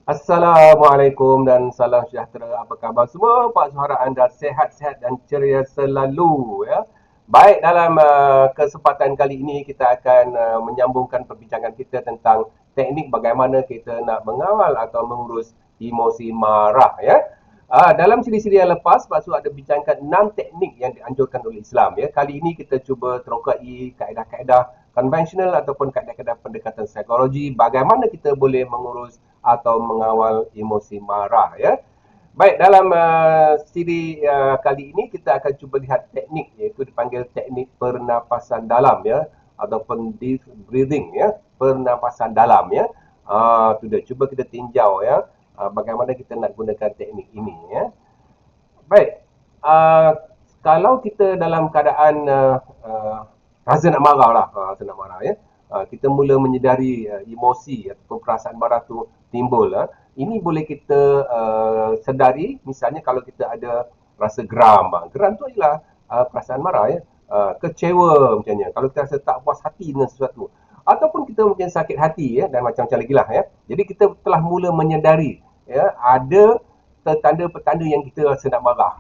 Assalamualaikum dan salam sejahtera. Apa khabar semua? Pak Suhara anda sehat-sehat dan ceria selalu ya. Baik, dalam kesempatan kali ini kita akan menyambungkan perbincangan kita tentang teknik bagaimana kita nak mengawal atau mengurus emosi marah ya. Dalam siri-siri yang lepas, Pak Su ada bincangkan 6 teknik yang dianjurkan oleh Islam ya. Kali ini kita cuba terokai kaedah-kaedah konvensional ataupun kaedah-kaedah pendekatan psikologi bagaimana kita boleh mengurus atau mengawal emosi marah ya. Baik, dalam siri kali ini kita akan cuba lihat teknik iaitu dipanggil teknik pernafasan dalam ya ataupun deep breathing ya, pernafasan dalam ya. Tu dia, cuba kita tinjau ya bagaimana kita nak gunakan teknik ini ya. Baik, uh, kalau kita dalam keadaan rasa nak marah lah, rasa nak marah ya, kita mula menyedari emosi ataupun perasaan marah tu timbul. Ini boleh kita sedari, misalnya kalau kita ada rasa geram. Geram tu ialah perasaan marah ya. Kecewa macamnya. Kalau kita rasa tak puas hati dengan sesuatu. Ataupun kita mungkin sakit hati ya dan macam-macam lagi lah ya. Jadi kita telah mula menyedari ya ada tanda-tanda yang kita rasa nak marah.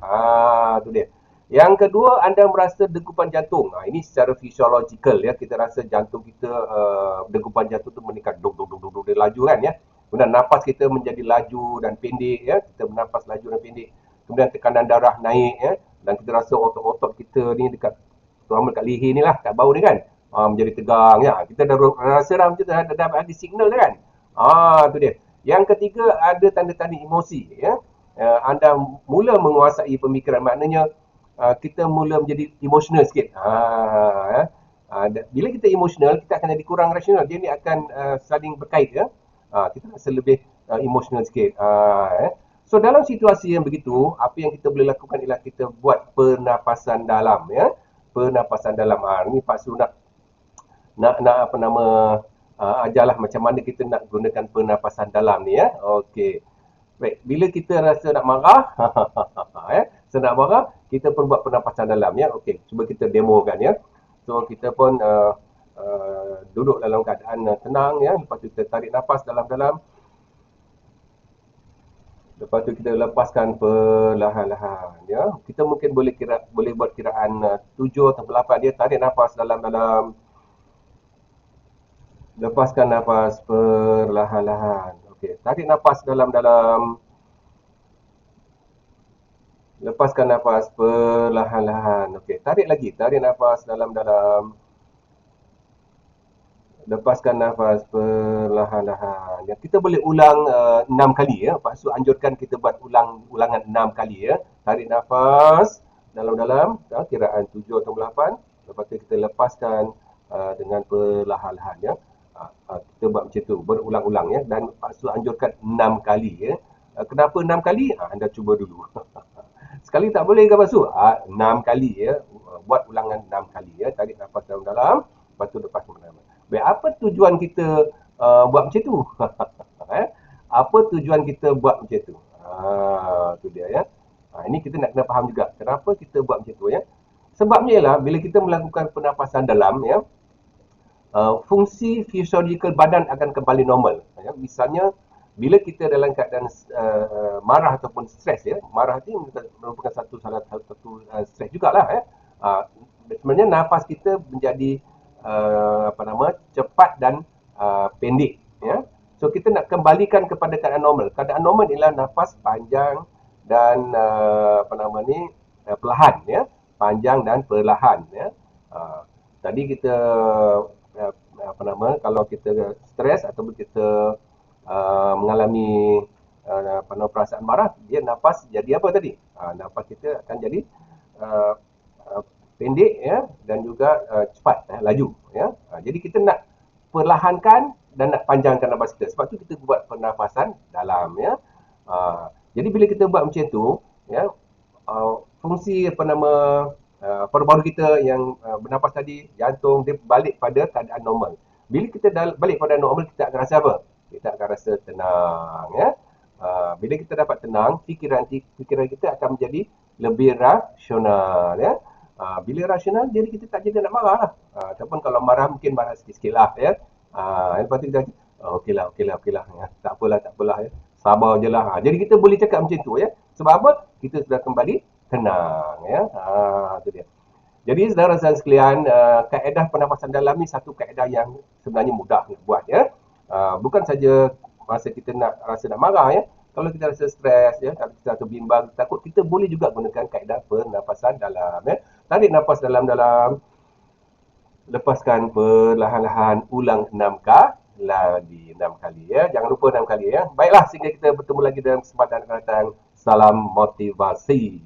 Tu dia. Yang kedua, anda merasa degupan jantung. Ini secara fisiologikal ya. Kita rasa jantung kita, degupan jantung tu meningkat. Duk, duk, duk, duk, duk, dia laju kan ya. Kemudian nafas kita menjadi laju dan pendek ya. Kita bernafas laju dan pendek. Kemudian tekanan darah naik ya. Dan kita rasa otot-otot kita ni dekat terutama dekat leher ni lah, kat bawah ni kan. Menjadi tegang ya. Kita dah rasa dah macam tu, dah ada signal kan. Tu dia. Yang ketiga, ada tanda-tanda emosi ya. Anda mula menguasai pemikiran, maknanya kita mula menjadi emosional sikit. Bila kita emosional, kita akan jadi kurang rasional. Dia ni akan saling berkait ya. Kita rasa lebih emosional sikit. So dalam situasi yang begitu, apa yang kita boleh lakukan ialah kita buat pernafasan dalam ya. Pernafasan dalam. Ni Pak Su nak apa nama ajarlah macam mana kita nak gunakan pernafasan dalam ni ya. Okey. Baik, bila kita rasa nak marah, nak marah, kita pun buat pernafasan dalam ya. Okey, cuba kita demokan ya. So kita pun duduk dalam keadaan tenang ya. Lepas tu kita tarik nafas dalam-dalam. Lepas tu kita lepaskan perlahan-lahan ya. Kita mungkin boleh buat kiraan 7 atau 8 dia, tarik nafas dalam-dalam. Lepaskan nafas perlahan-lahan. Okey, tarik nafas dalam-dalam. Lepaskan nafas perlahan-lahan. Okey, tarik lagi. Tarik nafas dalam-dalam. Lepaskan nafas perlahan-lahan. Ya, kita boleh ulang 6 kali ya. Pak Su anjurkan kita buat ulangan 6 kali ya. Tarik nafas dalam-dalam, kiraan 7 atau 8. Lepas tu kita lepaskan dengan perlahan-lahan ya. Kita buat macam tu, berulang-ulang ya. Dan Pak Su anjurkan 6 kali ya. Kenapa 6 kali? Anda cuba dulu. Sekali tak boleh ke Pak Su? 6 kali ya. Buat ulangan 6 kali ya. Tarik nafas dalam-dalam, lepas tu lepas dalam-dalam. Baik, apa tujuan kita buat macam tu? Apa tujuan kita buat macam tu? Tu dia ya. Ini kita nak kena faham juga. Kenapa kita buat macam tu ya? Sebabnya ialah bila kita melakukan pernafasan dalam ya, fungsi fisiologikal badan akan kembali normal. Ya. Misalnya bila kita dalam keadaan marah ataupun stres ya, marah itu merupakan salah satu stres jugalah ya. Sebenarnya nafas kita menjadi cepat dan pendek ya. So kita nak kembalikan kepada keadaan normal. Keadaan normal ialah nafas panjang dan perlahan ya, panjang dan perlahan ya. Tadi kita kalau kita stres ataupun kita mengalami perasaan marah, dia nafas jadi apa tadi? Nafas kita akan jadi pendek ya dan juga cepat laju ya. Jadi kita nak perlahankan dan nak panjangkan nafas kita. Sebab tu kita buat pernafasan dalam ya. Jadi bila kita buat macam tu ya, fungsi paru-paru kita yang bernafas tadi, jantung dia balik pada keadaan normal. Bila kita balik pada normal, kita akan rasa apa? Kita akan rasa tenang ya. Bila kita dapat tenang, fikiran kita akan menjadi lebih rasional ya. Bila rasional, jadi kita tak jadi nak marah lah. Ataupun kalau marah, mungkin marah sikit-sikit lah ya. Lepas tu kita okeylah. Ya. Tak apalah ya. Sabar je lah. Jadi kita boleh cakap macam tu ya. Sebab apa? Kita sudah kembali tenang ya. Itu dia. Jadi saudara-saudara sekalian, kaedah pernafasan dalam ni satu kaedah yang sebenarnya mudah nak buat ya. Bukan saja masa kita nak marah ya. Kalau kita rasa stres ya, kalau kita rasa bimbang, takut, kita boleh juga gunakan kaedah pernafasan dalam ya. Tarik nafas dalam-dalam, lepaskan perlahan-lahan, ulang 6 kali lagi 6 kali ya. Jangan lupa 6 kali ya. Baiklah, sehingga kita bertemu lagi dalam kesempatan akan datang. Salam motivasi.